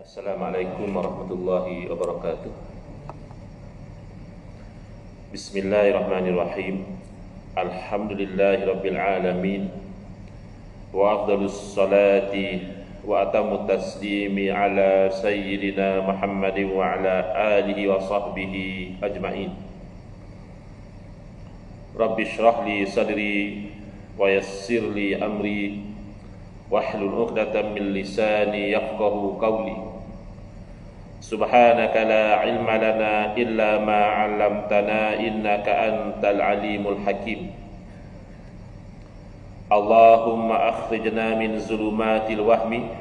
Assalamualaikum warahmatullahi wabarakatuh. Bismillahirrahmanirrahim. Alhamdulillahi rabbil alamin. Wa afdalus salati wa atamut taslimi ala sayyidina Muhammadin wa ala alihi wa sahbihi ajma'in. Rabbi shrah li sadri wa yassir li amri wahlul 'uqdatam min lisani yafqahu qawli. Subhanaka la ilma lana illa ma 'allamtana innaka antal alimul hakim. Allahumma akhrijna min zulumatil wahmi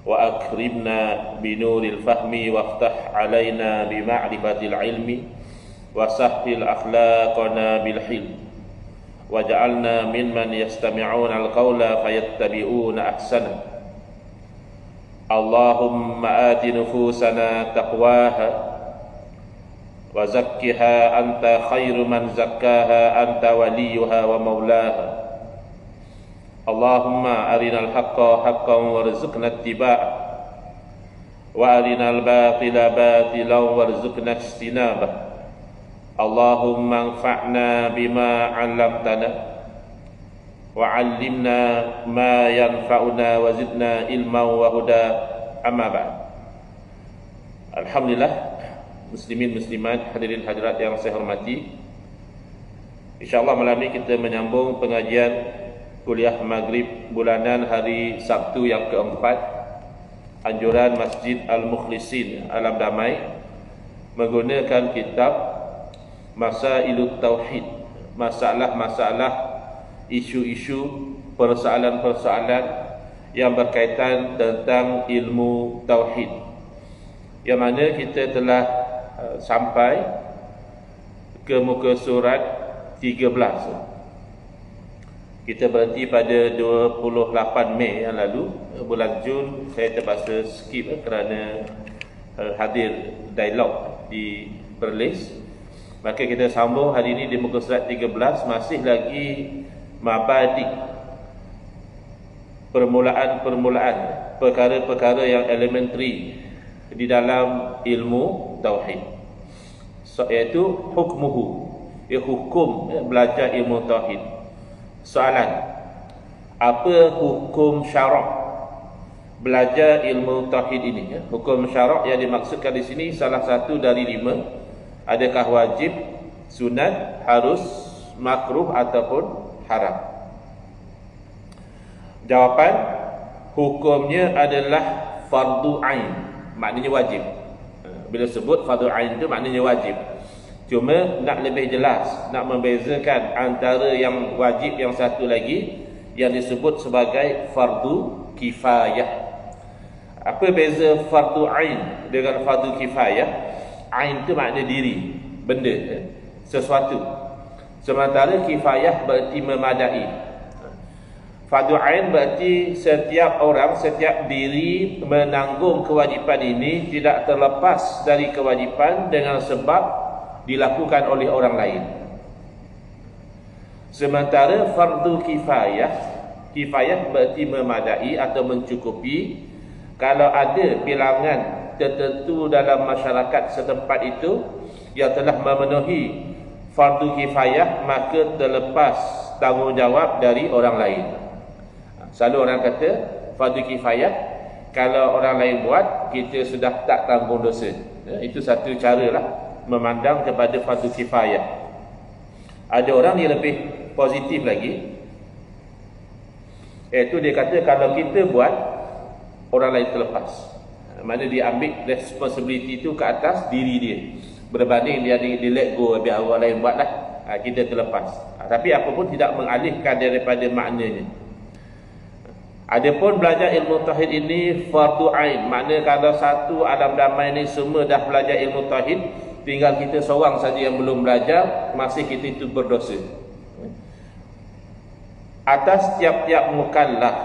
wa akrimna binuril fahmi waftah alaina bima'rifatil ilmi wa sahhil akhlaqana bil hilm waj'alna mimman yastami'una al-qawla fayattabi'una ahsana. Allahumma ati nufusana taqwaha wa zakkiha anta khairu man zakkaha anta waliyuha wa maulaha. Allahumma arinal haqqa haqqan warzuqna ittiba'ah wa arinal batila batilan warzuqna ijtinabah. Allahumma anfa'na bima 'allamtana wa 'allimna ma yanfa'una wa zidna ilman wa huda. Amma ba'd. Alhamdulillah, muslimin muslimat, hadirin hadirat yang saya hormati, InsyaAllah malam ini kita menyambung pengajian kuliah maghrib bulanan hari Sabtu yang keempat, anjuran Masjid Al-Mukhlisin Alam Damai, menggunakan kitab Masailut Tauhid, masalah-masalah, isu-isu, persoalan-persoalan yang berkaitan tentang ilmu tauhid, yang mana kita telah sampai ke muka surat 13. Kita berhenti pada 28 Mei yang lalu. Bulan Jun saya terpaksa skip kerana hadir dialog di Perlis. Maka kita sambung hari ini di muka surat 13, masih lagi mabadi, permulaan-permulaan, perkara-perkara yang elementary di dalam ilmu tauhid, iaitu hukmuhu, hukum belajar ilmu tauhid. Soalan, apa hukum syarak belajar ilmu tauhid ini? Hukum syarak yang dimaksudkan di sini salah satu dari 5. Adakah wajib, sunat, harus, makruh ataupun haram? Jawapan, hukumnya adalah fardu ain, maknanya wajib. Bila sebut fardu ain itu maknanya wajib. Cuma nak lebih jelas, nak membezakan antara yang wajib yang satu lagi yang disebut sebagai fardu kifayah. Apa beza fardu ain dengan fardu kifayah? Ain itu makna diri, benda, sesuatu. Sementara kifayah berarti memadai. Fardu ain berarti setiap orang, setiap diri menanggung kewajipan ini, tidak terlepas dari kewajipan dengan sebab dilakukan oleh orang lain. Sementara fardu kifayah, kifayah berarti memadai atau mencukupi. Kalau ada bilangan tertentu dalam masyarakat setempat itu yang telah memenuhi fardu kifayah, maka terlepas tanggungjawab dari orang lain. Selalu orang kata fardu kifayah, kalau orang lain buat, kita sudah tak tanggung dosa. Itu satu caralah memandang kepada fardu kifayah. Ada orang yang lebih positif lagi, iaitu dia kata kalau kita buat, orang lain terlepas. Mana dia ambil responsibility itu ke atas diri dia, berbanding dia let go, biar orang lain buatlah, kita terlepas. Tapi apa pun tidak mengalihkan daripada maknanya. Adapun belajar ilmu tauhid ini fardu ain, makna kalau satu alam damai ni semua dah belajar ilmu tauhid, tinggal kita seorang saja yang belum belajar, masih kita itu berdosa. Atas tiap-tiap mukallaf,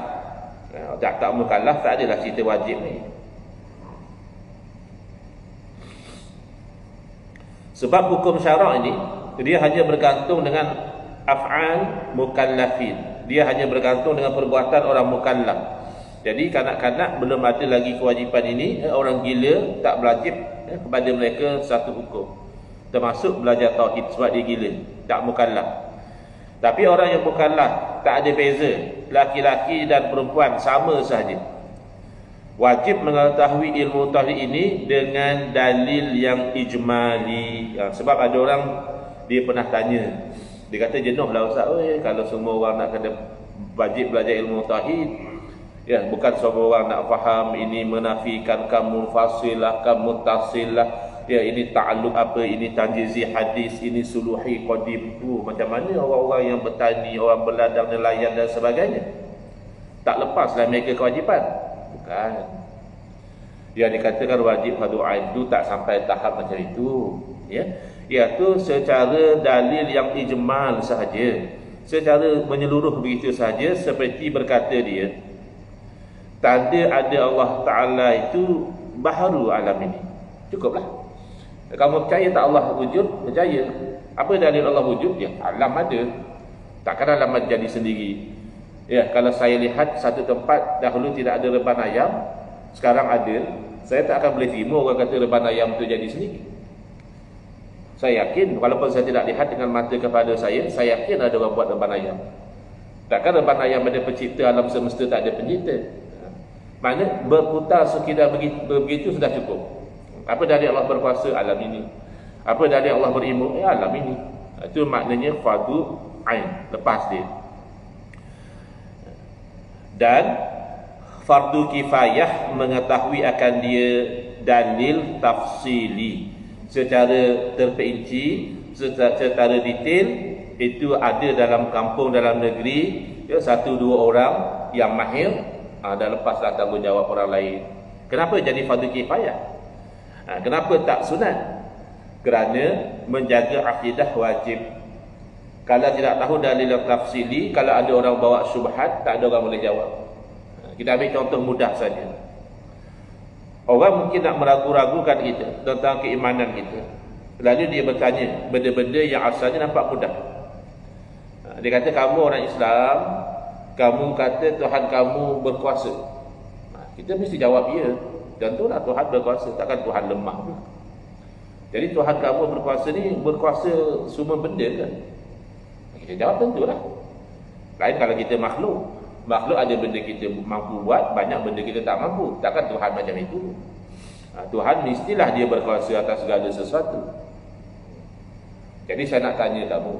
tak mukallaf tak adalah cerita wajib ni. Sebab hukum syarak ini, dia hanya bergantung dengan af'al mukallafin. Dia hanya bergantung dengan perbuatan orang mukallaf. Jadi kanak-kanak belum ada lagi kewajipan ini, orang gila tak berwajib kepada mereka satu hukum, termasuk belajar tauhid sebab dia gila, tak mukallaf. Tapi orang yang mukallaf tak ada beza, laki-laki dan perempuan sama sahaja, wajib mengetahui ilmu tauhid ini dengan dalil yang ijmali. Sebab ada orang dia pernah tanya, dia kata jenuh lah Ustaz, kalau semua orang nak kena wajib belajar ilmu tauhid, ya, bukan semua orang nak faham, ini menafikan kamu fasilah, kamu tasilah, ya, ini ta'alluq apa, ini tanjizi hadis, ini suluhi qadim. Macam mana orang-orang yang bertani, orang berladang, nelayan dan sebagainya, tak lepaslah mereka kewajipan? Bukan. Yang dikatakan wajib fardu ain itu tak sampai tahap macam itu, ya. Iaitu secara dalil yang ijmal sahaja, secara menyeluruh begitu sahaja, seperti berkata dia, tanda ada Allah Ta'ala itu baharu alam ini. Cukuplah. Kamu percaya tak Allah wujud? Percaya. Apa dalil Allah wujud? Ya, alam ada. Takkan alam jadi sendiri. Ya, kalau saya lihat satu tempat dahulu tidak ada reban ayam, sekarang ada, saya tak akan boleh terima orang kata reban ayam itu jadi sendiri. Saya yakin, walaupun saya tidak lihat dengan mata kepala saya yakin ada orang buat reban ayam. Takkan reban ayam ada pencipta alam semesta, tak ada pencipta. Mana berputar sekidar begitu sudah cukup. Apa dalil Allah berkuasa? Alam ini. Apa dalil Allah berilmu? Alam ini. Itu maknanya fardu ain, lepas dia. Dan fardu kifayah mengetahui akan dia dalil tafsili secara terperinci, secara detail, itu ada dalam kampung, dalam negeri, ya, satu dua orang yang mahir, dah lepaslah tanggungjawab orang lain. Kenapa jadi fardu kifayah? Kenapa tak sunat? Kerana menjaga akidah wajib. Kalau tidak tahu dalil tafsili, kalau ada orang bawa syubhat, tak ada orang boleh jawab. Kita ambil contoh mudah saja. Orang mungkin nak meragu-ragukan kita tentang keimanan kita, lalu dia bertanya benda-benda yang asalnya nampak mudah. Dia kata, kamu orang Islam, kamu kata Tuhan kamu berkuasa. Kita mesti jawab ya. Tentulah Tuhan berkuasa, takkan Tuhan lemah pula. Jadi Tuhan kamu berkuasa ni berkuasa semua benda kan? Kita jawab tentulah. Lain kalau kita makhluk. Makhluk ada benda kita mampu buat, banyak benda kita tak mampu. Takkan Tuhan macam itu. Tuhan mestilah dia berkuasa atas segala sesuatu. Jadi saya nak tanya kamu,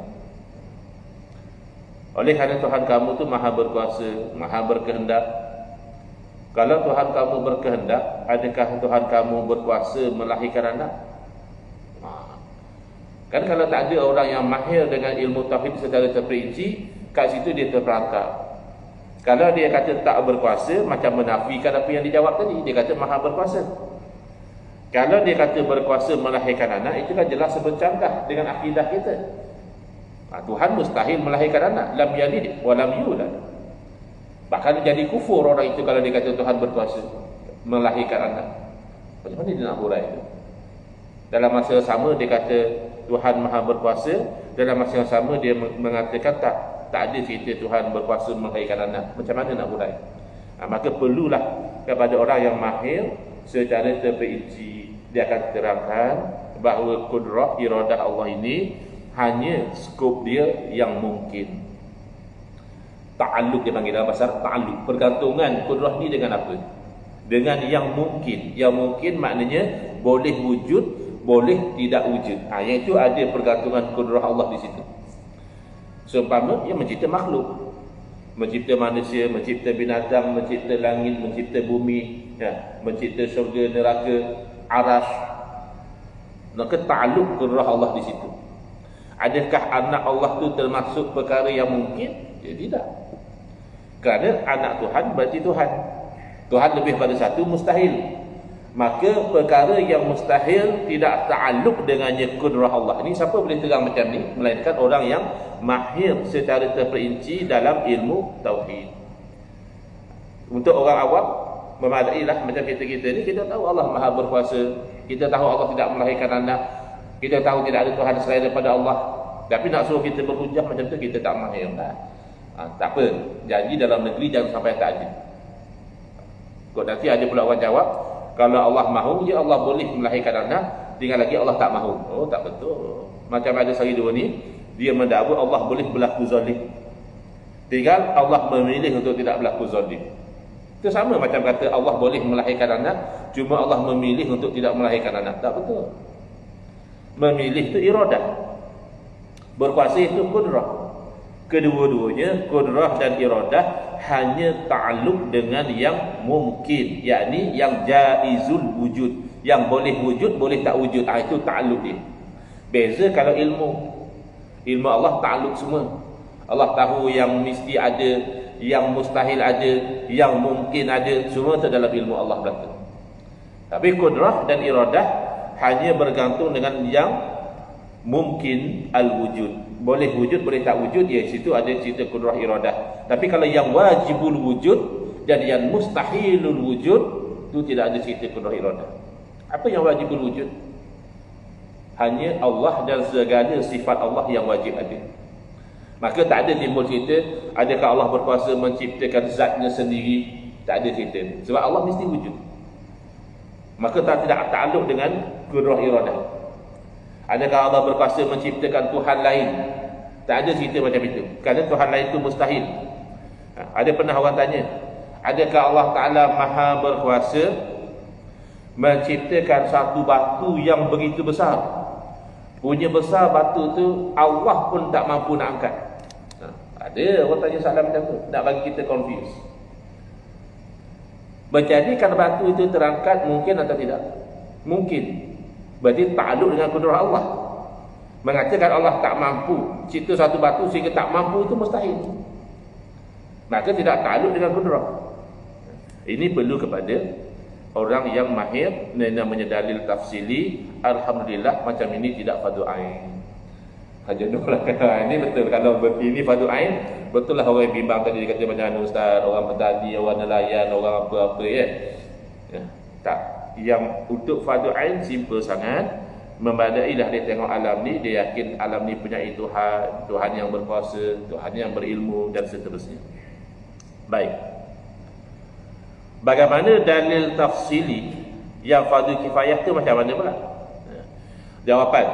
oleh kerana Tuhan kamu tu maha berkuasa, maha berkehendak, kalau Tuhan kamu berkehendak, adakah Tuhan kamu berkuasa melahirkan anak? Kan kalau tak ada orang yang mahir dengan ilmu tauhid secara terperinci, kat situ dia terperangkap. Kalau dia kata tak berkuasa, macam menafikan apa yang dijawab tadi. Dia kata maha berkuasa. Kalau dia kata berkuasa melahirkan anak, itu kan jelas bercanggah dengan akidah kita. Tuhan mustahil melahirkan anak. Lam yalid wa lam yulad. Bahkan jadi kufur orang itu kalau dia kata Tuhan berkuasa melahirkan anak. Macam mana dia nak hurai itu? Dalam masa yang sama dia kata Tuhan maha berkuasa, dalam masa yang sama dia mengatakan tak ada cerita Tuhan berkuasa melahirkan anak. Macam mana nak hurai? Maka perlulah kepada orang yang mahir secara terperinci, dia akan terangkan bahawa kudrah iradah Allah ini hanya skop dia yang mungkin. Ta'alluq dia panggil dalam bahasa ta'alluq, pergantungan kudrah ni dengan apa? Dengan yang mungkin. Yang mungkin maknanya boleh wujud, boleh tidak wujud. Yang itu ada pergantungan kudrah Allah di situ. Seumpama dia mencipta makhluk, mencipta manusia, mencipta binatang, mencipta langit, mencipta bumi, ya, mencipta syurga, neraka, arasy. Maka ta'alluq kudrah Allah di situ. Adakah anak Allah tu termasuk perkara yang mungkin? Ya, tidak. Kerana anak Tuhan berarti Tuhan. Tuhan lebih pada satu, mustahil. Maka perkara yang mustahil tidak ta'alluq dengannya kudrah Allah. Ini siapa boleh terang macam ni? Melainkan orang yang mahir secara terperinci dalam ilmu tauhid. Untuk orang awam, memadailah macam kita ni, kita tahu Allah maha berkuasa, kita tahu Allah tidak melahirkan anak, kita tahu tidak ada Tuhan selain daripada Allah. Tapi nak suruh kita berhujah macam tu, kita tak mahir lah. Tak apa, janji dalam negeri jangan sampai tak ada. Kok nanti ada pula orang jawab, kalau Allah mahu, ya Allah boleh melahirkan anak, tinggal lagi Allah tak mahu. Oh, tak betul. Macam ada sehari dua ni, dia mendakwa Allah boleh berlaku zalim. Tinggal Allah memilih untuk tidak berlaku zalim. Itu sama macam kata Allah boleh melahirkan anak, cuma Allah memilih untuk tidak melahirkan anak. Tak betul. Memilih itu iradah. Berkuasa itu kudrah. Kedua-duanya, kudrah dan iradah, hanya ta'alluq dengan yang mungkin, yakni yang jaizul wujud, yang boleh wujud, boleh tak wujud. Itu ta'alluq dia. Beza kalau ilmu Allah ta'alluq semua. Allah tahu yang mesti ada, yang mustahil ada, yang mungkin ada, semua itu dalam ilmu Allah berlaku. Tapi kudrah dan iradah hanya bergantung dengan yang mungkin al-wujud. Boleh wujud, boleh tak wujud, ya situ ada cerita kudrah iradah. Tapi kalau yang wajibul wujud dan yang mustahilul wujud, itu tidak ada cerita kudrah iradah. Apa yang wajibul wujud? Hanya Allah dan segala sifat Allah yang wajib ada. Maka tak ada timbul cerita adakah Allah berkuasa menciptakan zatnya sendiri. Tak ada cerita. Sebab Allah mesti wujud. Maka tidak ta'alluq dengan kudrah iradah. Adakah Allah berkuasa menciptakan Tuhan lain? Tak ada cerita macam itu. Kerana Tuhan lain itu mustahil. Ada pernah orang tanya, adakah Allah Ta'ala maha berkuasa menciptakan satu batu yang begitu besar? Punya besar batu tu Allah pun tak mampu nak angkat. Ada orang tanya soalan macam tu, nak bagi kita confuse. Menjadikan batu itu terangkat mungkin atau tidak? Mungkin. Berarti ta'alluq dengan kudrah Allah. Mengatakan Allah tak mampu cipta satu batu sehingga tak mampu, itu mustahil. Maka tidak ta'alluq dengan kudrah. Ini perlu kepada orang yang mahir, namanya dalil tafsili. Alhamdulillah macam ini tidak fardu ain. Haja Nurul kata ini betul. Kalau ini fardu ain, betul lah orang yang bimbang tadi dia kata macam mana ustaz, orang petani, orang nelayan, orang apa-apa ya. Tak. Yang untuk fardu ain simple sangat. Membadailah dia tengok alam ni, dia yakin alam ni punya Tuhan, Tuhan yang berkuasa, Tuhan yang berilmu dan seterusnya. Baik. Bagaimana dalil tafsili yang fardu kifayah tu macam mana pula? Jawapan,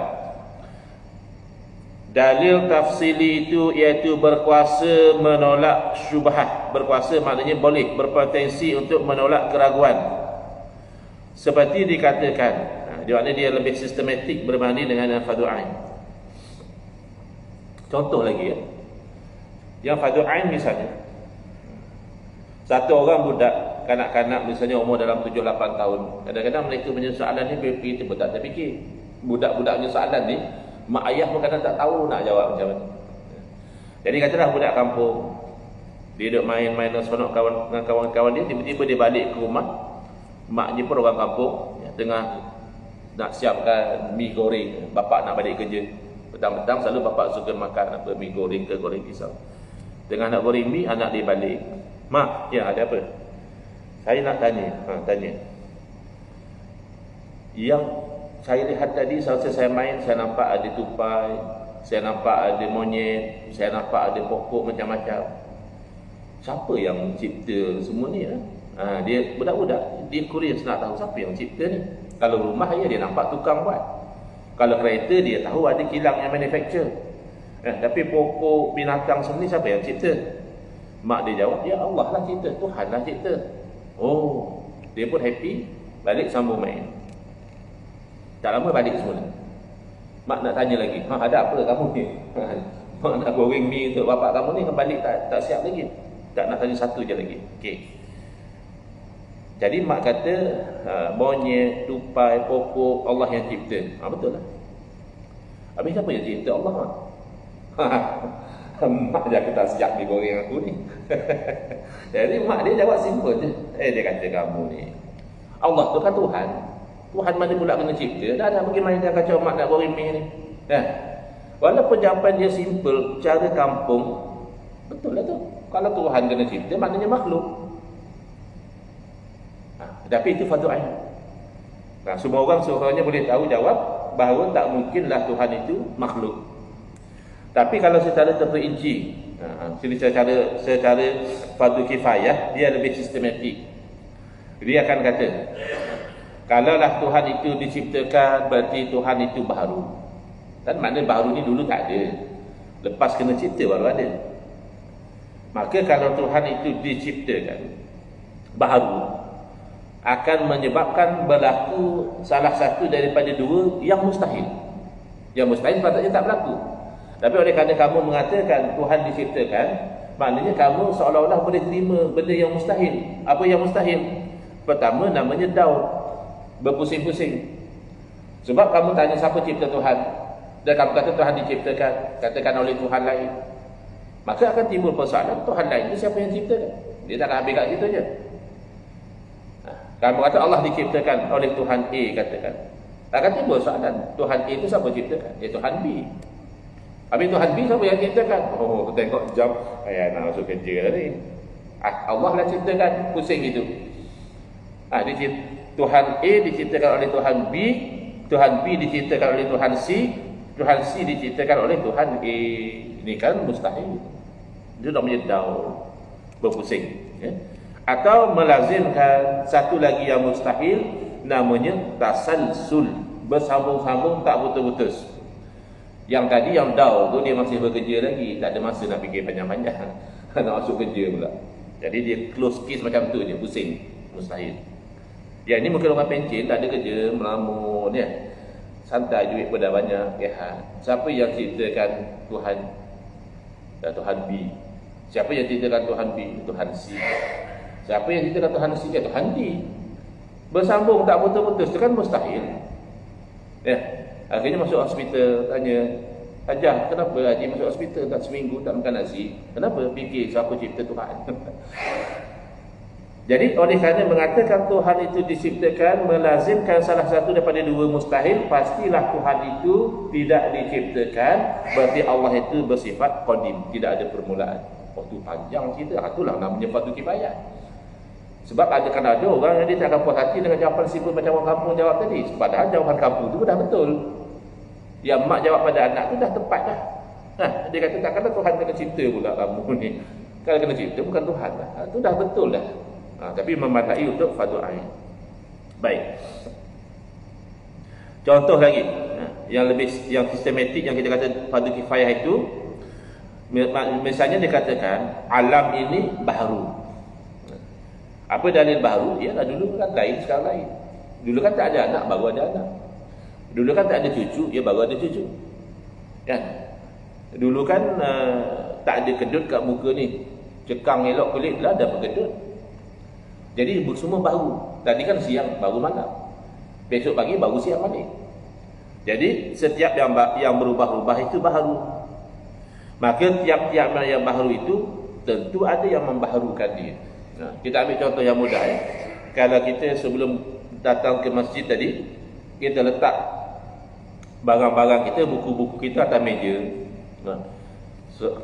dalil tafsili itu iaitu berkuasa menolak syubhat. Berkuasa maknanya boleh, berpotensi untuk menolak keraguan. Seperti dikatakan, di mana dia lebih sistematik berbanding dengan yang fardu ain. Contoh lagi ya. Yang fardu ain misalnya, satu orang budak, kanak-kanak misalnya umur dalam 7-8 tahun. Kadang-kadang mereka punya soalan ni kita pun tak terfikir. Budak-budak punya soalan ni, mak ayah pun kadang tak tahu nak jawab macam mana. Jadi katalah budak kampung, dia duduk main-main dengan kawan-kawan dia, tiba-tiba dia balik ke rumah, maknya pun orang kampung, tengah nak siapkan mi goreng, bapak nak balik kerja. Petang-petang selalu bapak suka makan apa, mi goreng ke goreng pisang. Tengah nak goreng mi, anak dia balik. Mak, ya ada apa? Saya nak tanya. Tanya. Yang saya lihat tadi, selesai saya main, saya nampak ada tupai, saya nampak ada monyet, saya nampak ada pokok macam-macam. Siapa yang cipta semua ni? Dia budak-budak, dia curious nak tahu siapa yang cipta ni. Kalau rumah dia nampak tukang buat. Kalau kereta dia tahu ada kilang yang manufacture. Tapi pokok binatang semua ni siapa yang cipta? Mak dia jawab, ya Allah lah cipta, Tuhan lah cipta. Oh, dia pun happy, balik sambung main. Tak lama balik semula. Mak nak tanya lagi, ada apa kamu ni? Mak nak goreng mi untuk bapak kamu ni, balik tak siap lagi. Tak nak tanya satu je lagi. Okey. Jadi mak kata monyet, tupai, pokok Allah yang cipta. Betul lah. Habis siapa yang cipta? Allah lah. Mak je aku tak siap digoreng aku ni. Jadi mak dia jawab simple je. Dia kata kamu ni, Allah tu kan Tuhan. Tuhan mana pula kena cipta? Dah bagaimana dia kacau mak nak goreng mi ni. Walaupun jawapan dia simple, cara kampung, betul lah tu. Kalau Tuhan kena cipta, maknanya makhluk. Tapi itu fardu ain. Semua orang seorangnya boleh tahu jawab bahawa tak mungkinlah Tuhan itu makhluk. Tapi kalau secara terperinci, secara fardu kifayah, dia lebih sistematik. Dia akan kata, kalaulah Tuhan itu diciptakan, berarti Tuhan itu baharu. Dan makna baharu ni dulu tak ada. Lepas kena cipta baru ada. Maka kalau Tuhan itu diciptakan baharu, akan menyebabkan berlaku salah satu daripada dua yang mustahil. Yang mustahil patutnya tak berlaku. Tapi oleh kerana kamu mengatakan Tuhan diciptakan, maknanya kamu seolah-olah boleh terima benda yang mustahil. Apa yang mustahil? Pertama namanya daun, berpusing-pusing. Sebab kamu tanya siapa cipta Tuhan, dan kamu kata Tuhan diciptakan, katakan oleh Tuhan lain, maka akan timbul persoalan, Tuhan lain itu siapa yang ciptakan? Dia tak nak habis kat situ je. Kamu kata Allah diciptakan oleh Tuhan A, katakan, akan timbul soalan, Tuhan A itu siapa ciptakan? Ya Tuhan B. Habis Tuhan B siapa yang ciptakan? Oh, tengok jam, nak masuk kerja tadi. Allah lah ciptakan, pusing gitu. Tuhan A diciptakan oleh Tuhan B, Tuhan B diciptakan oleh Tuhan C, Tuhan C diciptakan oleh Tuhan A. Ini kan mustahil. Itu namanya daun, berpusing. Atau melazimkan satu lagi yang mustahil, namanya tasalsul, bersambung-sambung tak putus-putus. Yang tadi yang daun tu dia masih bekerja lagi, tak ada masa nak fikir panjang-panjang, nak masuk kerja pula. Jadi dia close case macam tu je, pusing, mustahil. Yang ini mungkin orang pencen, tak ada kerja, melamun ya. Santai, duit pun dah banyak, siapa yang ciptakan Tuhan? Dan Tuhan B. Siapa yang ciptakan Tuhan B? Tuhan C. Siapa yang ciptakan Tuhan C? Tuhan D. Bersambung tak putus-putus, itu kan mustahil. Ya. Akhirnya masuk hospital, tanya, Hajah, kenapa Haji masuk hospital tak seminggu tak makan nasi? Kenapa? Fikir siapa cipta Tuhan? Jadi oleh kerana mengatakan Tuhan itu diciptakan, melazimkan salah satu daripada dua mustahil, pastilah Tuhan itu tidak diciptakan, berarti Allah itu bersifat qadim, tidak ada permulaan. Oh tu panjang cerita, itulah namanya fardu kifayah. Sebab ada orang yang dia tak akan puas hati dengan jawapan simpel macam orang kampung jawab tadi. Padahal jawapan kampung tu dah betul. Yang mak jawab pada anak tu dah tepat dah. Dia kata takkanlah Tuhan kena cipta pula kamu ni. Kalau kena cipta bukan Tuhan lah. Itu dah betul dah. Tapi memadai untuk fardu ain. Baik. Contoh lagi yang sistematik yang kita kata fardu kifayah itu, misalnya dikatakan alam ini baharu. Apa dalil baharu? Ialah dulu kan lain, sekarang lain. Dulu kan tak ada anak, baru ada anak. Dulu kan tak ada cucu, baru ada cucu. Kan? Dulu kan tak ada kedut kat muka ni. Cekang elok kulit lah, dah berkedut. Jadi semua baru. Tadi kan siang, baru malam. Besok pagi, baru siang balik. Jadi setiap yang berubah-ubah itu baharu. Maka tiap-tiap yang baharu itu tentu ada yang membaharukan dia. Kita ambil contoh yang mudah ya. Kalau kita sebelum datang ke masjid tadi, kita letak barang-barang kita, buku-buku kita atas meja.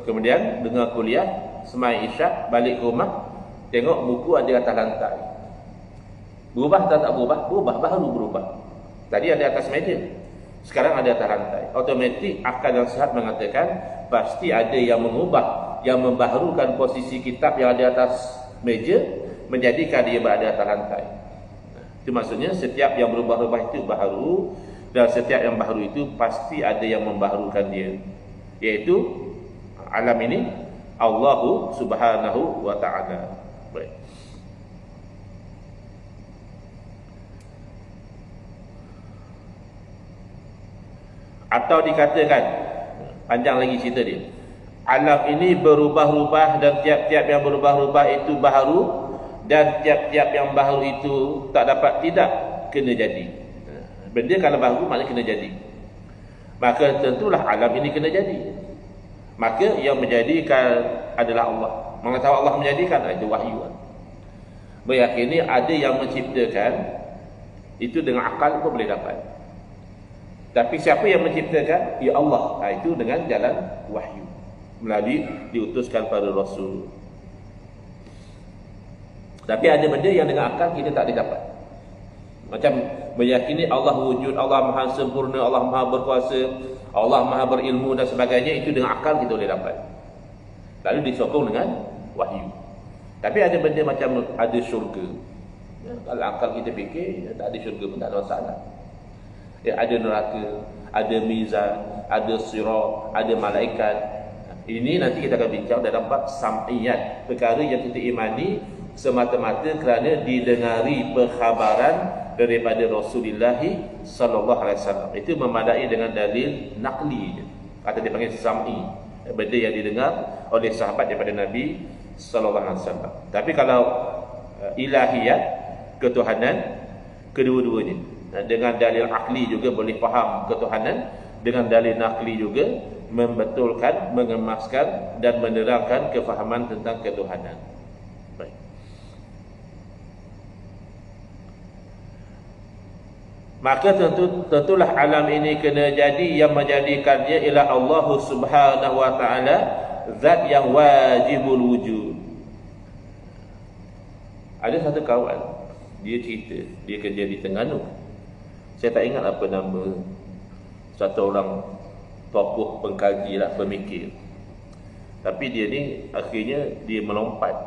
Kemudian dengar kuliah, semai isyak, balik ke rumah, tengok buku ada atas lantai. Berubah atau tak berubah? Berubah, baru berubah. Tadi ada atas meja, sekarang ada atas lantai. Automatik akal yang sihat mengatakan pasti ada yang mengubah, yang membaharukan posisi kitab yang ada atas meja, menjadikan dia berada atas lantai. Itu maksudnya setiap yang berubah-ubah itu baharu, dan setiap yang baharu itu pasti ada yang membaharukan dia, iaitu alam ini Allahu subhanahu wa ta'ala. Baik. Atau dikatakan, panjang lagi cerita dia, alam ini berubah-ubah dan tiap-tiap yang berubah-ubah itu baharu, dan tiap-tiap yang baharu itu tak dapat tidak kena jadi. Benda kalau baharu maknanya kena jadi. Maka tentulah alam ini kena jadi. Maka yang menjadikan adalah Allah. Mengetahui Allah menjadikan itu wahyu. Meyakini ada yang menciptakan itu dengan akal pun boleh dapat. Tapi siapa yang menciptakan? Ya Allah. Itu dengan jalan wahyu, melalui diutuskan pada Rasul. Tapi ada benda yang dengan akal kita tak dapat. Macam meyakini Allah wujud, Allah maha sempurna, Allah maha berkuasa, Allah maha berilmu dan sebagainya, itu dengan akal kita boleh dapat. Lalu disokong dengan wahyu. Tapi ada benda macam ada syurga, Kalau akal kita fikir, tak ada syurga pun tak ada masalah. Ada neraka, ada mizan, ada sirat, ada malaikat. Ini nanti kita akan bincang dalam bab sam'iyat, perkara yang kita imani semata-mata kerana didengari perkhabaran daripada Rasulullah sallallahu alaihi wasallam. Itu memadai dengan dalil naqli, atau dipanggil sam'i, benda yang didengar oleh sahabat daripada Nabi sallallahu alaihi wasallam. Tapi kalau ilahiyat, ketuhanan, kedua-duanya dengan dalil akli juga boleh faham ketuhanan, dengan dalil nakli juga membetulkan, mengemaskan dan menerangkan kefahaman tentang ketuhanan. Baik. Maka tentulah alam ini kena jadi yang menjadikannya ialah Allah Subhanahu wa taala, zat yang wajibul wujud. Ada satu kawan, dia cerita, dia kerja di Terengganu. Saya tak ingat apa nama satu orang tokoh pengkaji lah, pemikir. Tapi dia ni akhirnya dia melompat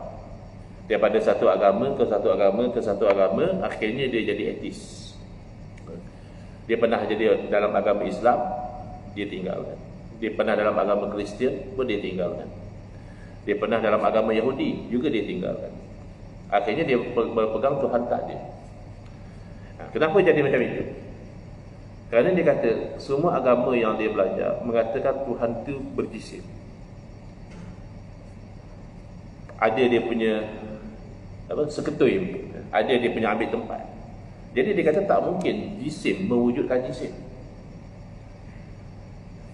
daripada satu agama ke satu agama ke satu agama, akhirnya dia jadi ateis. Dia pernah jadi dalam agama Islam, dia tinggalkan. Dia pernah dalam agama Kristian pun dia tinggalkan. Dia pernah dalam agama Yahudi juga dia tinggalkan. Akhirnya dia berpegang Tuhan tak dia. Kenapa jadi macam itu? Kerana dia kata semua agama yang dia belajar mengatakan Tuhan itu berjisim. Ada dia punya seketui, ada dia punya ambil tempat. Jadi dia kata tak mungkin jisim mewujudkan jisim.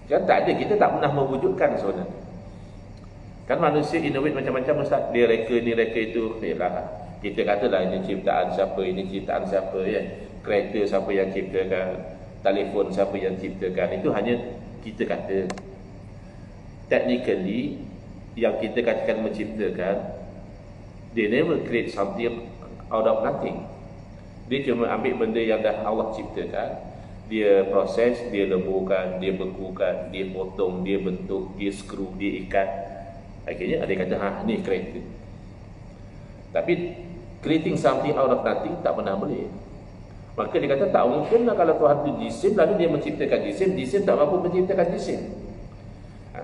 Kan tak ada, kita tak pernah mewujudkan sebenarnya. Kan manusia innovate macam-macam Ustaz. Dia reka ni, reka itu. Yalah, kita katalah ini ciptaan siapa, ini ciptaan siapa, ya. Kereta siapa yang ciptakan, telefon siapa yang ciptakan. Itu hanya kita kata. Technically, yang kita katakan menciptakan, they never create something out of nothing. Dia cuma ambil benda yang dah Allah ciptakan, dia proses, dia leburkan, dia bekukan, dia potong, dia bentuk, dia skru, dia ikat. Akhirnya ada yang kata, ni kereta. Tapi creating something out of nothing tak pernah boleh. Maka dia kata tak mungkin lah kalau Tuhan itu jisim, lalu dia menciptakan jisim, jisim tak mampu menciptakan jisim.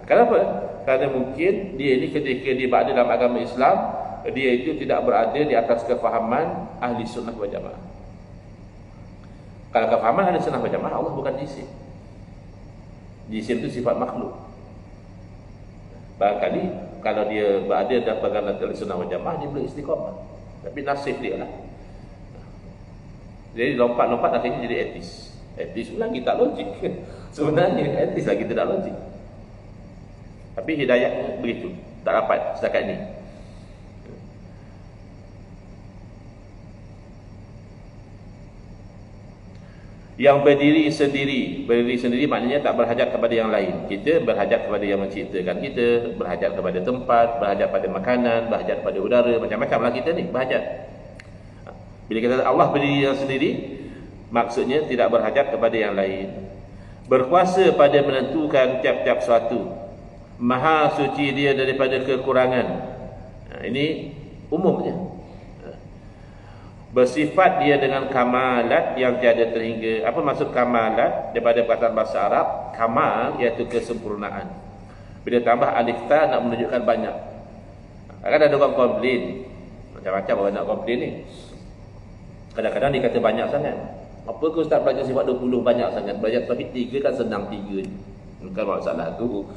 Kenapa? Kerana mungkin dia ini ketika dia berada dalam agama Islam, dia itu tidak berada di atas kefahaman ahli sunnah wal jamaah. Kalau kefahaman ahli sunnah wal jamaah, Allah bukan jisim. Jisim itu sifat makhluk. Barangkali kalau dia berada dalam pegangan ahli sunnah wal jamaah, dia boleh istiqamah. Tapi nasib dia lah. Jadi lompat-lompat akhirnya jadi etis. Etis lagi tak logik. Sebenarnya etis lagi tidak logik. Tapi hidayah begitu, tak dapat setakat ni. Yang berdiri sendiri maknanya tak berhajat kepada yang lain. Kita berhajat kepada yang menciptakan kita, berhajat kepada tempat, berhajat pada makanan, berhajat pada udara, macam-macam lah kita ni berhajat. Bila kita Allah berdiri yang sendiri, maksudnya tidak berhajat kepada yang lain. Berkuasa pada menentukan tiap-tiap suatu. Maha suci dia daripada kekurangan. Ini umumnya. Bersifat dia dengan kamalat yang tiada terhingga. Apa maksud kamalat? Daripada perkataan bahasa Arab, kamal iaitu kesempurnaan. Bila tambah alif ta nak menunjukkan banyak. Kan ada orang komplain, macam-macam orang nak komplain ni. Kadang-kadang dia kata banyak sangat. Apa ke Ustaz belajar sifat 20 banyak sangat? Belajar tauhid 3 kan senang 3 je. Bukan masalah tu.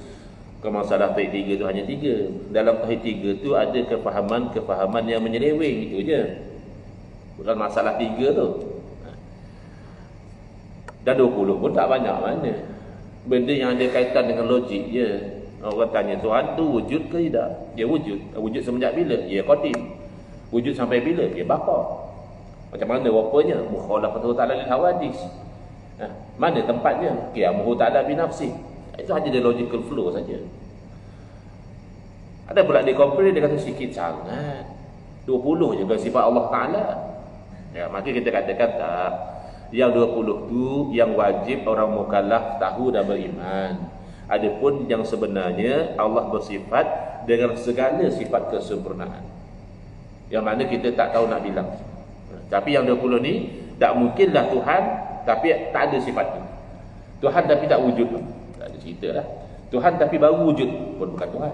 Bukan masalah tauhid 3 tu hanya 3. Dalam tauhid 3 tu ada kefahaman yang menyeleweng, itu je. Bukan masalah 3 tu. Dan 20 pun tak banyak mana. Benda yang ada kaitan dengan logik je. Orang tanya Tuhan tu wujud ke tidak? Dia wujud. Wujud semenjak bila? Ya qadim. Wujud sampai bila? Ya baqa. Macam mana rupanya? Mukhalafatu ta'ala lil hawadis. Mana tempatnya? Qiyamuhu ta'ala bi nafsi. Itu hanya the logical flow saja. Ada pula dia komplain, dia kata sikit sangat. 20 juga sifat Allah Ta'ala. Ya, maka kita katakan tak. Yang 20 tu yang wajib orang mukallaf tahu dan beriman. Adapun yang sebenarnya Allah bersifat dengan segala sifat kesempurnaan. Yang mana kita tak tahu nak bilang. Tapi yang 20 ni tak mungkinlah Tuhan tapi tak ada sifat tu. Tuhan tapi tak wujud tu. Tak ada cerita lah. Tuhan tapi baru wujud pun bukan Tuhan.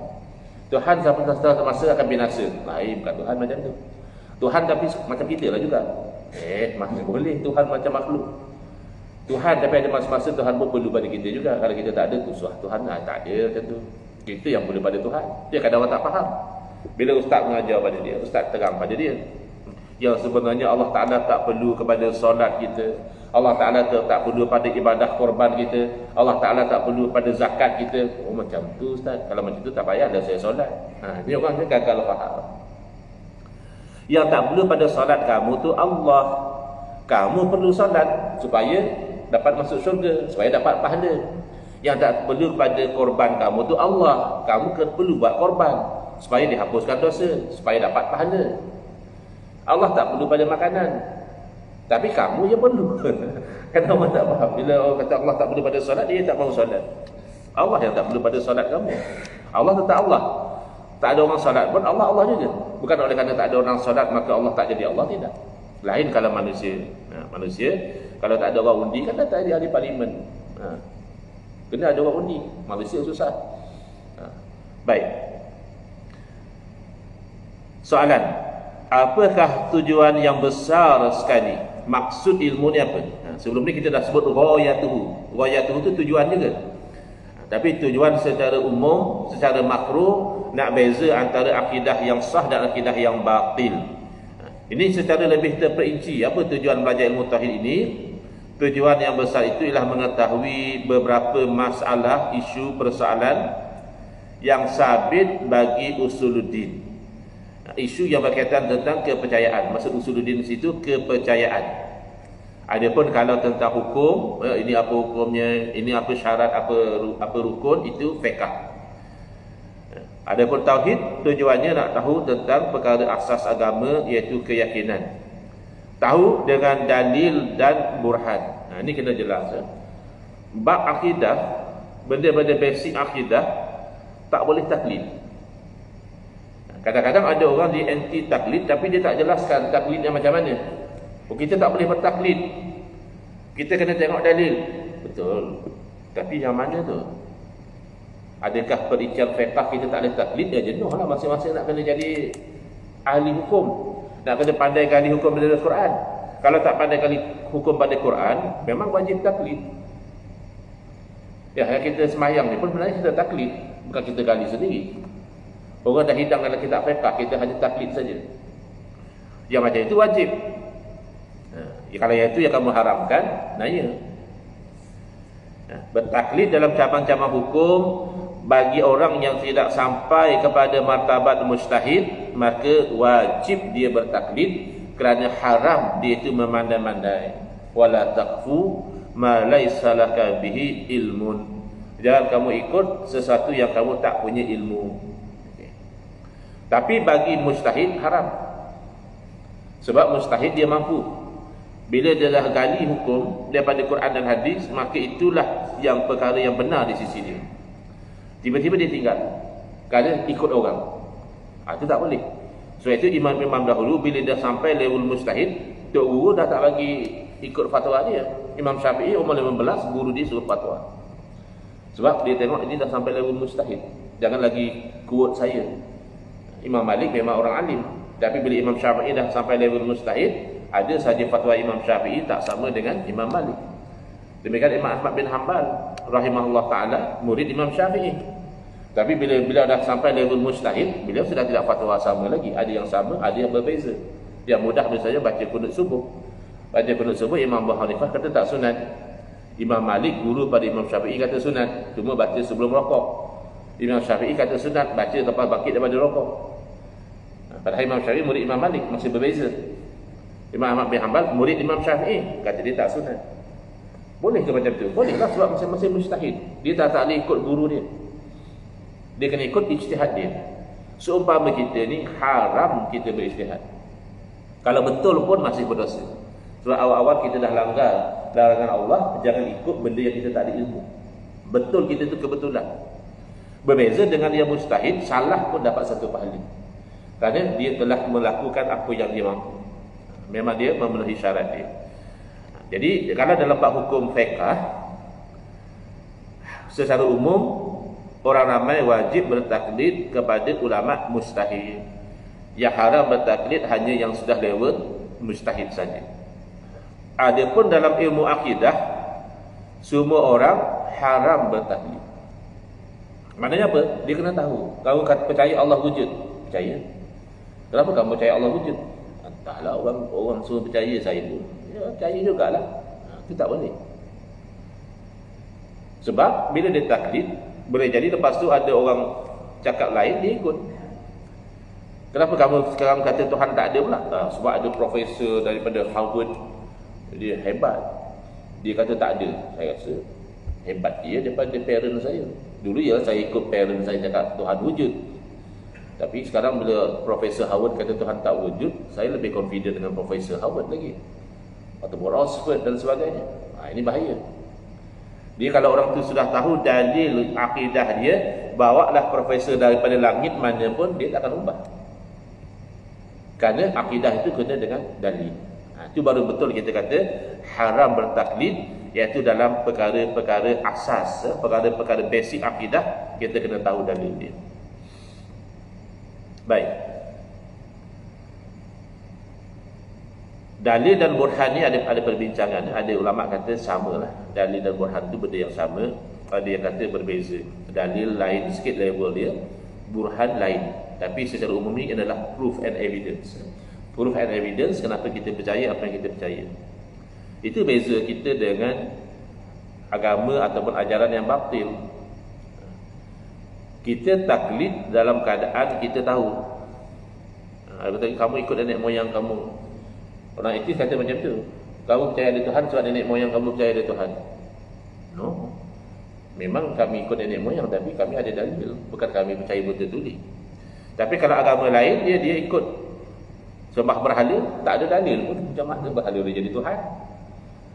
Tuhan sampai masa akan binasa. Lain bukan Tuhan macam tu. Tuhan tapi macam kita lah juga. Mana boleh Tuhan macam makhluk. Tuhan tapi ada masa-masa Tuhan pun perlu pada kita juga. Kalau kita tak ada tu suah Tuhan lah. Tak ada macam tu. Kita yang perlu pada Tuhan. Dia kadang orang tak faham. Bila ustaz mengajar pada dia, ustaz terang pada dia, yang sebenarnya Allah Ta'ala tak perlu kepada solat kita, Allah Ta'ala tak perlu pada ibadah korban kita, Allah Ta'ala tak perlu pada zakat kita. Oh macam tu ustaz, kalau macam tu tak payahlah saya solat. Ni orang dia gagal faham. Yang tak perlu pada solat kamu tu Allah. Kamu perlu solat supaya dapat masuk syurga, supaya dapat pahala. Yang tak perlu pada korban kamu tu Allah. Kamu perlu buat korban supaya dihapuskan dosa, supaya dapat pahala. Allah tak perlu pada makanan, tapi kamu yang perlu. Kan orang tak faham. Bila orang kata Allah tak perlu pada solat, dia tak mahu solat. Allah yang tak perlu pada solat kamu. Allah tetap Allah. Tak ada orang solat pun Allah Allah juga. Bukan oleh kerana tak ada orang solat maka Allah tak jadi Allah, tidak. Lain kalau manusia. Manusia kalau tak ada orang undi kan tak ada ahli parlimen. Kena ada orang undi. Manusia susah. Baik. Soalan, apakah tujuan yang besar sekali? Maksud ilmu ni apa? Sebelum ni kita dah sebut ghayatuhu. Ghayatuhu tu tujuan juga. Tapi tujuan secara umum, secara makro, nak beza antara akidah yang sah dan akidah yang batil. Ini secara lebih terperinci. Apa tujuan belajar ilmu tauhid ini? Tujuan yang besar itu ialah mengetahui beberapa masalah, isu, persoalan yang sabit bagi usuluddin. Isu yang berkaitan tentang kepercayaan. Maksud usuluddin di situ kepercayaan. Adapun kalau tentang hukum, ini apa hukumnya, ini apa syarat, apa rukun, itu fiqh. Adapun tauhid, tujuannya nak tahu tentang perkara asas agama, iaitu keyakinan. Tahu dengan dalil dan burhan. Ini kena jelas. Bab akidah, benda-benda basic akidah tak boleh taklid. Kadang-kadang ada orang dia anti taklid tapi dia tak jelaskan taklidnya macam mana. Kita tak boleh bertaklid. Kita kena tengok dalil. Betul. Tapi yang mana tu? Adakah perincian fiqh kita tak boleh taklid? Ya jenuh lah. Masing-masing nak kena jadi ahli hukum. Nak kena pandai ahli hukum pada Quran. Kalau tak pandai ahli hukum pada Quran, memang wajib taklid. Ya, kita semayang ni pun sebenarnya kita taklid. Bukan kita gali sendiri. Orang dah hidang dalam kitab fiqh, kita hanya taklid saja. Yang macam itu wajib. Kalau yang itu yang kamu haramkan, naya. Bertaklid dalam cabang-cabang hukum bagi orang yang tidak sampai kepada martabat mujtahid, maka wajib dia bertaklid kerana haram dia itu memandai-mandai. Wala taqfu ma laysa laka bihi ilmun. Jangan kamu ikut sesuatu yang kamu tak punya ilmu. Tapi bagi mujtahid haram. Sebab mujtahid dia mampu. Bila dia dah gali hukum daripada Quran dan hadis, maka itulah yang perkara yang benar di sisi dia. Tiba-tiba dia tinggal kerana ikut orang. Itu tak boleh. Sebab itu imam-imam dahulu bila dah sampai level mujtahid, tok guru dah tak bagi ikut fatwa dia. Imam Syafi'i umur 15, guru dia suruh fatwa. Sebab dia tengok ini dah sampai level mujtahid. Jangan lagi kuat saya. Imam Malik memang orang alim. Tapi bila Imam Syafi'i dah sampai level mujtahid, ada saja fatwa Imam Syafi'i tak sama dengan Imam Malik. Demikian Imam Ahmad bin Hanbal rahimahullah ta'ala, murid Imam Syafi'i. Tapi bila dah sampai level mujtahid, beliau sudah tidak fatwa sama lagi. Ada yang sama, ada yang berbeza. Yang mudah misalnya baca kunut subuh. Baca kunut subuh, Imam Abu Hanifah kata tak sunat. Imam Malik, guru pada Imam Syafi'i, kata sunat. Cuma baca sebelum rokok. Imam Syafi'i kata sunat, baca lepas bangkit daripada rokok. Padahal Imam Syafi'i murid Imam Malik, masih berbeza. Imam Ahmad bin Hanbal murid Imam Syafi'i, kata dia tak sunat. Boleh ke macam tu? Boleh lah, sebab masing-masing mujtahid. Dia tak boleh ikut guru dia. Dia kena ikut ijtihad dia. Seumpama kita ni haram kita berijtihad. Kalau betul pun masih berdosa. Sebab awal-awal kita dah langgar larangan Allah, jangan ikut benda yang kita tak ada ilmu. Betul kita tu kebetulan. Berbeza dengan yang mujtahid, salah pun dapat satu pahala. Kerana dia telah melakukan apa yang dia mampu. Memang dia memenuhi syarat dia. Jadi kalau dalam bab hukum fiqh, secara umum orang ramai wajib bertaklid kepada ulama mujtahid. Yang haram bertaklid hanya yang sudah level mujtahid saja. Adapun dalam ilmu akidah, semua orang haram bertaklid. Maknanya apa? Dia kena tahu. Kamu percaya Allah wujud, percaya. Kenapa kamu percaya Allah wujud? Entahlah, orang suruh percaya saya pun. Ya, percaya jugalah. Itu tak boleh. Sebab bila dia taklid, boleh jadi lepas tu ada orang cakap lain, dia ikut. Kenapa kamu sekarang kata Tuhan tak ada pula? Sebab ada profesor daripada Harvard, dia hebat. Dia kata tak ada. Saya rasa hebat dia daripada parent saya. Dulu ya saya ikut parent saya cakap Tuhan wujud. Tapi sekarang bila Profesor Harvard kata Tuhan tak wujud, saya lebih confident dengan Profesor Harvard lagi, ataupun Oxford dan sebagainya. Ini bahaya. Dia kalau orang tu sudah tahu dalil akidah dia, bawalah profesor daripada langit mana pun, dia tak akan ubah. Kerana akidah itu kena dengan dalil. Itu baru betul kita kata haram bertaklid, iaitu dalam perkara-perkara asas, perkara-perkara basic akidah, kita kena tahu dalil dia. Baik. Dalil dan burhan ni ada perbincangan. Ada ulama kata samalah. Dalil dan burhan tu benda yang sama. Ada yang kata berbeza. Dalil lain sikit level dia, burhan lain. Tapi secara umum ni adalah proof and evidence. Proof and evidence, kenapa kita percaya apa yang kita percaya. Itu beza kita dengan agama ataupun ajaran yang batil. Kita taklid dalam keadaan kita tahu. Kamu ikut nenek moyang kamu. Orang itu kata macam tu. Kamu percaya ada Tuhan sebab nenek moyang kamu percaya ada Tuhan. No. Memang kami ikut nenek moyang, tapi kami ada dalil. Bukan kami percaya betul tuli. Tapi kalau agama lain, dia ikut sembah berhala, tak ada dalil pun. Macam mana berhala dia jadi Tuhan?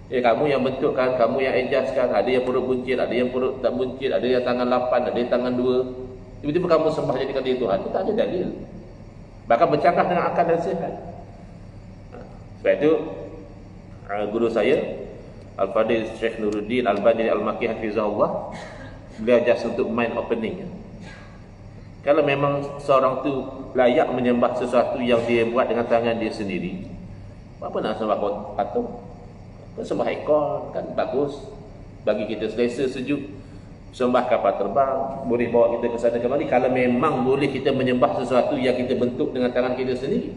Kamu yang bentukkan, kamu yang adjustkan. Ada yang perut buncit, ada yang perut tak buncit, ada yang tangan 8, ada yang tangan 2. Tiba-tiba kamu sembah jadikan dia Tuhan. Itu tak ada dalil. Bahkan bercanggah dengan akal dan sihat. Sebab itu guru saya Al-Fadhil Syekh Nuruddin Al-Bani Al-Makki Hafizahullah, beliau just untuk mind opening. Kalau memang seorang tu layak menyembah sesuatu yang dia buat dengan tangan dia sendiri, apa nak sembah patung? Sembah ekor kan bagus, bagi kita selesa sejuk. Sembah kapal terbang boleh bawa kita ke sana kemari, kalau memang boleh kita menyembah sesuatu yang kita bentuk dengan tangan kita sendiri.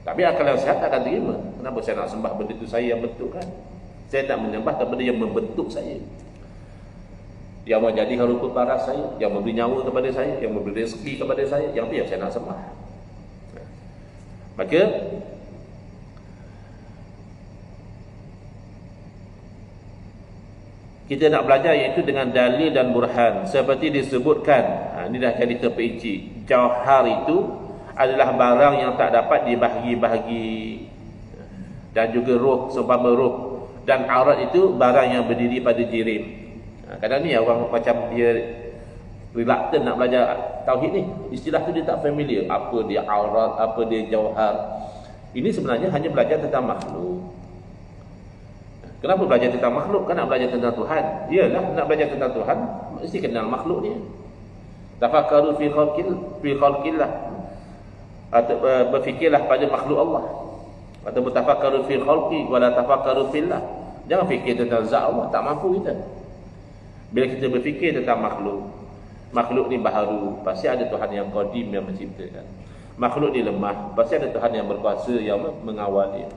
Tapi akal yang sihat tak akan terima. Kenapa saya nak sembah benda itu saya yang bentukkan? Saya nak menyembah benda yang membentuk saya, yang menjadikan rupa paras saya, yang memberi nyawa kepada saya, yang memberi rezeki kepada saya. Yang itu yang saya nak sembah. Maka kita nak belajar iaitu dengan dalil dan burhan. Seperti disebutkan, ini dah jadi terperinci, jauhar itu adalah barang yang tak dapat dibahagi-bahagi, dan juga roh, seumpama roh. Dan aurat itu barang yang berdiri pada jirim. Kadang ni orang macam dia reluctant nak belajar tauhid ni. Istilah tu dia tak familiar. Apa dia aurat, apa dia jauhar. Ini sebenarnya hanya belajar tentang makhluk. Kenapa belajar tentang makhluk? Kan nak belajar tentang Tuhan. Iyalah, nak belajar tentang Tuhan mesti kenal makhluk dia. Tafakkaru fi khalqillah, atau berfikirlah pada makhluk Allah. Atau bertafakkaru fi khalqi wala tafakkaru fillah. Jangan fikir tentang zat Allah, tak mampu kita. Bila kita berfikir tentang makhluk ni baharu, pasti ada Tuhan yang qadim yang menciptakan. Makhluk ni lemah, pasti ada Tuhan yang berkuasa yang mengawal dia.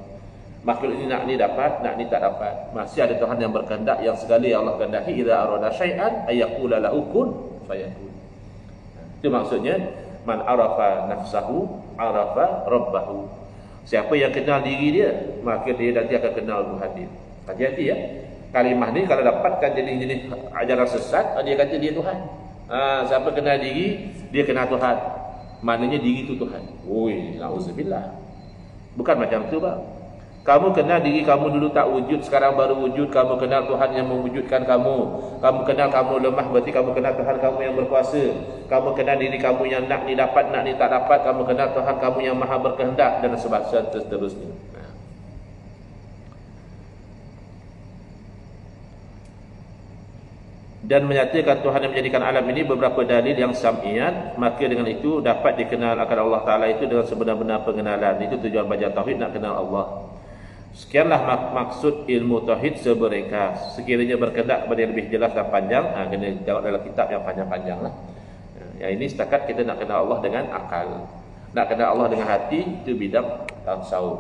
Makhluk ni nak ni dapat, nak ni tak dapat, masih ada Tuhan yang berkehendak, yang segala yang Allah kehendaki, idza arada syai'an ayyaqula lahu kun fayakun. Itu maksudnya man arafa nafsahu arafa rabbahu. Siapa yang kenal diri dia, maka dia nanti akan kenal Tuhan dia. Hati-hati ya. Kalimah ni kalau dapatkan jenis-jenis ajaran sesat, dia kata dia Tuhan. Siapa kenal diri, dia kenal Tuhan. Maknanya diri itu Tuhan. Oi, na'udzubillah. Bukan macam tu bang. Kamu kenal diri kamu dulu tak wujud, sekarang baru wujud. Kamu kenal Tuhan yang mewujudkan kamu. Kamu kenal kamu lemah, berarti kamu kenal Tuhan kamu yang berkuasa. Kamu kenal diri kamu yang nak ni dapat, nak ni tak dapat. Kamu kenal Tuhan kamu yang maha berkehendak, dan seterusnya. dan menyatakan Tuhan yang menjadikan alam ini beberapa dalil yang sam'iyat, maka dengan itu dapat dikenal akan Allah Ta'ala itu dengan sebenar-benar pengenalan. Itu tujuan belajar tauhid, nak kenal Allah. Sekianlah maksud ilmu tauhid seberingkas. Sekiranya berkendak kepada yang lebih jelas dan panjang, kena jawab dalam kitab yang panjang-panjang lah. Yang ini setakat kita nak kenal Allah dengan akal. Nak kenal Allah dengan hati, itu bidang tasawuf,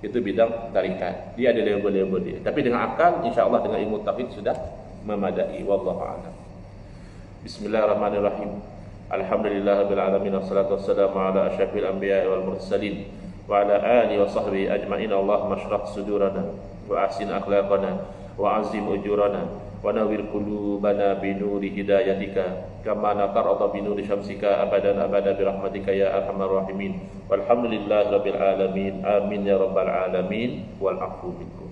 itu bidang tarikat. Dia ada level-level dia. Tapi dengan akal, insya-Allah dengan ilmu tauhid sudah memadai. Wallahu a'lam. Bismillahirrahmanirrahim. Alhamdulillahirabbil alamin, wassalatu wassalamu ala asyrafil anbiya'i wal mursalin wa ala alihi wa sahbihi ajma'in. Allahumma shrah sudurana wa ahsin akhlaqana wa azim ujurana wa nawwir qulubana bi nuri hidayatika kama natarada bi nuri syamsika abadan abada bi rahmatika ya arhamar rahimin. Walhamdulillahirabbil alamin. Amin ya rabbal alamin. Wal afu minkum.